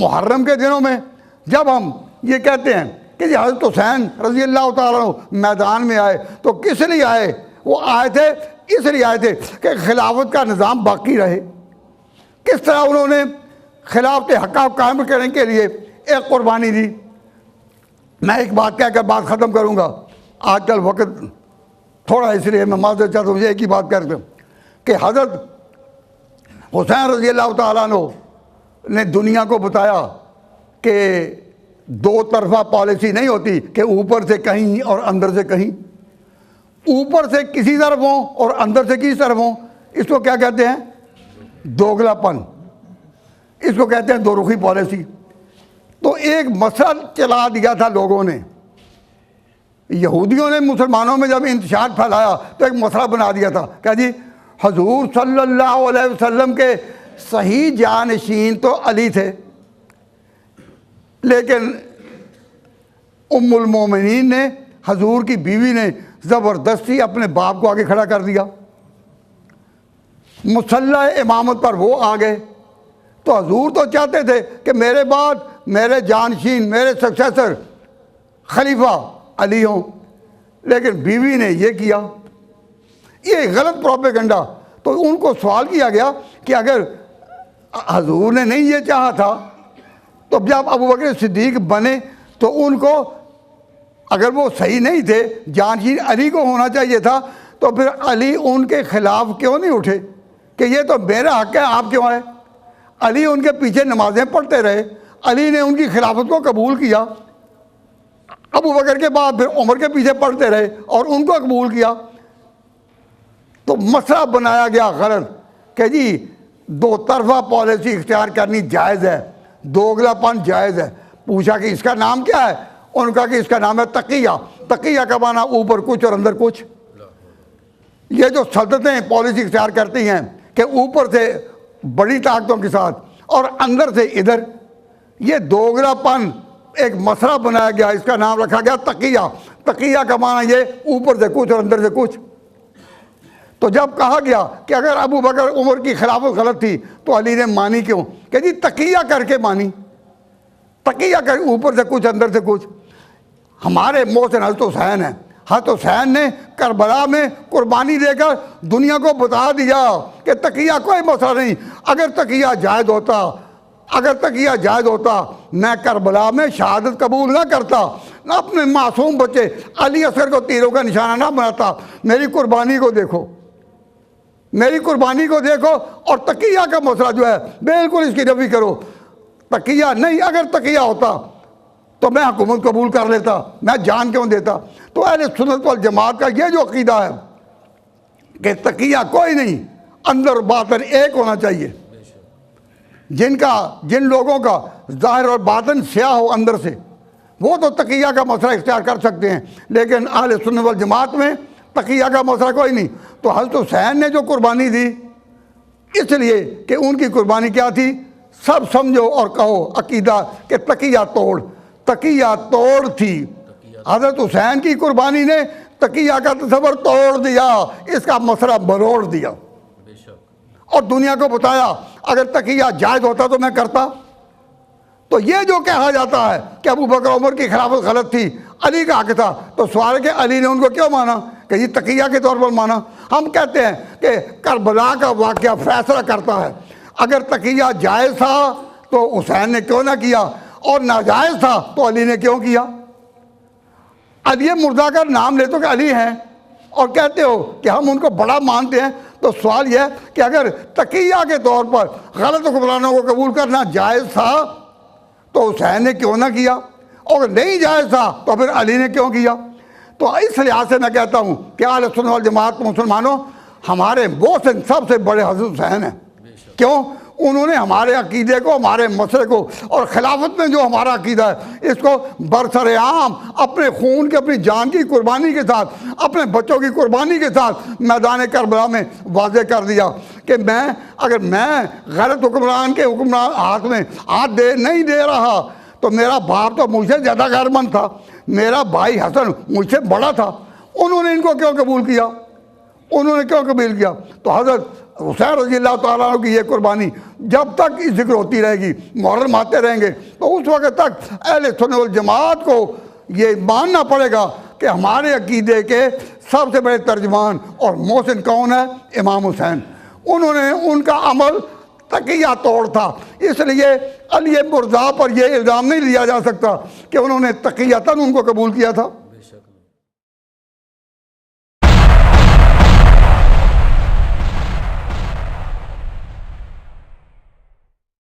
मुहर्रम के दिनों में जब हम ये कहते हैं कि जी हज़रत हुसैन रज़ी अल्लाह ताला अन्हु मैदान में आए, तो किस लिए आए? वो आए थे इसलिए आए थे कि खिलाफत का निज़ाम बाकी रहे। किस तरह उन्होंने खिलाफत हक़ कायम करने के लिए एक कुर्बानी दी। मैं एक बात कहकर बात ख़त्म करूँगा, आजकल वक्त थोड़ा इसलिए मैं माज़रत चाहता हूँ, मुझे एक ही बात कर दूँ कि हज़रत हुसैन रज़ी अल्लाह ताला अन्हु ने दुनिया को बताया कि दो तरफा पॉलिसी नहीं होती कि ऊपर से कहीं और अंदर से कहीं, ऊपर से किसी तरफ हो और अंदर से किसी तरफ हो। इसको क्या कहते हैं? दोगलापन। इसको कहते हैं दोरुखी पॉलिसी। तो एक मसला चला दिया था लोगों ने, यहूदियों ने मुसलमानों में जब इंतशार फैलाया तो एक मसला बना दिया था, क्या जी हजूर सल्लल्लाहु अलैहि वसल्लम के सही जानशीन तो अली थे, लेकिन उम्मुल मोमिनीन ने, हजूर की बीवी ने ज़बरदस्ती अपने बाप को आगे खड़ा कर दिया। मुसल्ला इमामत पर वो आ गए। तो हजूर तो चाहते थे कि मेरे बाद मेरे जानशीन, मेरे सक्सेसर खलीफा अली हों, लेकिन बीवी ने ये किया। ये गलत प्रोपेगेंडा। तो उनको सवाल किया गया कि अगर हजूर ने नहीं ये चाहा था तो जब अबू बकर सिद्दीक बने तो उनको, अगर वो सही नहीं थे, जानशीन अली को होना चाहिए था, तो फिर अली उनके खिलाफ क्यों नहीं उठे कि ये तो मेरा हक है, आप क्यों आए? अली उनके पीछे नमाजें पढ़ते रहे, अली ने उनकी खिलाफत को कबूल किया। अबू बकर के बाद फिर उमर के पीछे पढ़ते रहे और उनको कबूल किया। तो मसला बनाया गया गलत कि जी दो तरफा पॉलिसी इख्तियार करनी जायज़ है, दोगलापन जायज़ है। पूछा कि इसका नाम क्या है? उनका कि इसका नाम है तकिया। तकिया का माना ऊपर कुछ और अंदर कुछ। ये जो सल्तनतें पॉलिसी इख्तियार करती हैं कि ऊपर से बड़ी ताकतों के साथ और अंदर से इधर, ये दोगलापन एक मसला बनाया गया, इसका नाम रखा गया तकिया। तकिया का माना ये ऊपर से कुछ और अंदर से कुछ। तो जब कहा गया कि अगर अबू बकर उमर की खिलाफत गलत थी तो अली ने मानी क्यों? कि जी तकिया करके मानी, तकिया कर, ऊपर से कुछ अंदर से कुछ। हमारे मोहसिन हज़रत हुसैन है, हज़रत हुसैन ने करबला में कुर्बानी देकर दुनिया को बता दिया कि तकिया कोई मसला नहीं। अगर तकिया जायज़ होता, अगर तकिया जायज़ होता, मैं करबला में शहादत कबूल ना करता, ना अपने मासूम बच्चे अली असगर को तीरों का निशाना ना बनाता। मेरी कुर्बानी को देखो, मेरी कुर्बानी को देखो। और तकिया का मसला जो है बिल्कुल इसकी नफी करो। तकिया नहीं, अगर तकिया होता तो मैं हुकूमत कबूल कर लेता, मैं जान क्यों देता? तो अहले सुन्नत वल जमात का ये जो अकीदा है कि तकिया कोई नहीं, अंदर बातन एक होना चाहिए। जिन लोगों का ज़ाहिर और बातन स्याह हो अंदर से, वो तो तकिया का मसला इख्तियार कर सकते हैं, लेकिन अहले सुन्नत वल जमात में तकिया का मसला कोई नहीं। तो हज़रत हुसैन ने जो कुर्बानी दी, इसलिए कि उनकी कुर्बानी क्या थी? सब समझो और कहो अकीदा कि तकिया तोड़, तकिया तोड़ थी। हज़रत हुसैन की कुर्बानी ने तकिया का तस्वर तोड़ दिया, इसका मसला बरोड़ दिया और दुनिया को बताया अगर तकिया जायज़ होता तो मैं करता। तो ये जो कहा जाता है कि अबू बकर उमर की खिलाफत गलत थी, अली का हक था, तो सवाल है कि अली ने उनको क्यों माना? कि ये तकिया के तौर पर माना। हम कहते हैं कि करबला का वाक़या फैसला करता है। अगर तकिया जायज़ था तो हुसैन ने क्यों ना किया, और नाजायज़ था तो अली ने क्यों किया? अली मुर्दा का नाम लेते हो कि अली हैं और कहते हो कि हम उनको बड़ा मानते हैं। तो सवाल यह है कि अगर तकिया के तौर पर गलत हुक्मरानों को कबूल करना जायज़ था तो हुसैन ने क्यों ना किया, और नहीं जायज़ था तो फिर अली ने क्यों किया? तो इस लिहाज से मैं कहता हूँ कि अहले सुन्नत वल जमात मुसलमानों, हमारे मोहसिन सबसे बड़े हज़रत हुसैन हैं। क्यों? उन्होंने हमारे अकीदे को, हमारे मसले को और खिलाफत में जो हमारा अकीदा है इसको बरसरेआम अपने खून की, अपनी जान की कुर्बानी के साथ, अपने बच्चों की कुर्बानी के साथ मैदान करबला में वाज़े कर दिया कि अगर मैं गलत हुक्मरान के हुक्मरान हाथ में हाथ नहीं दे रहा तो मेरा बाप तो मुझसे ज़्यादा गैरमंद था, मेरा भाई हसन मुझसे बड़ा था, उन्होंने इनको क्यों कबूल किया? उन्होंने क्यों कबूल किया? तो हज़रत हुसैन रज़ी अल्लाह तआला अन्हु की ये कुर्बानी जब तक जिक्र होती रहेगी, मुहर्रम आते रहेंगे, तो उस वक्त तक अहले सुन्नत वल जमात को ये मानना पड़ेगा कि हमारे अकीदे के सबसे बड़े तर्जमान और मोहसिन कौन है? इमाम हुसैन। उन्होंने, उनका अमल तकिया तोड़ था, इसलिए अली मुर्ज़ा पर यह इल्ज़ाम नहीं लिया जा सकता कि उन्होंने तकियतन उनको कबूल किया था।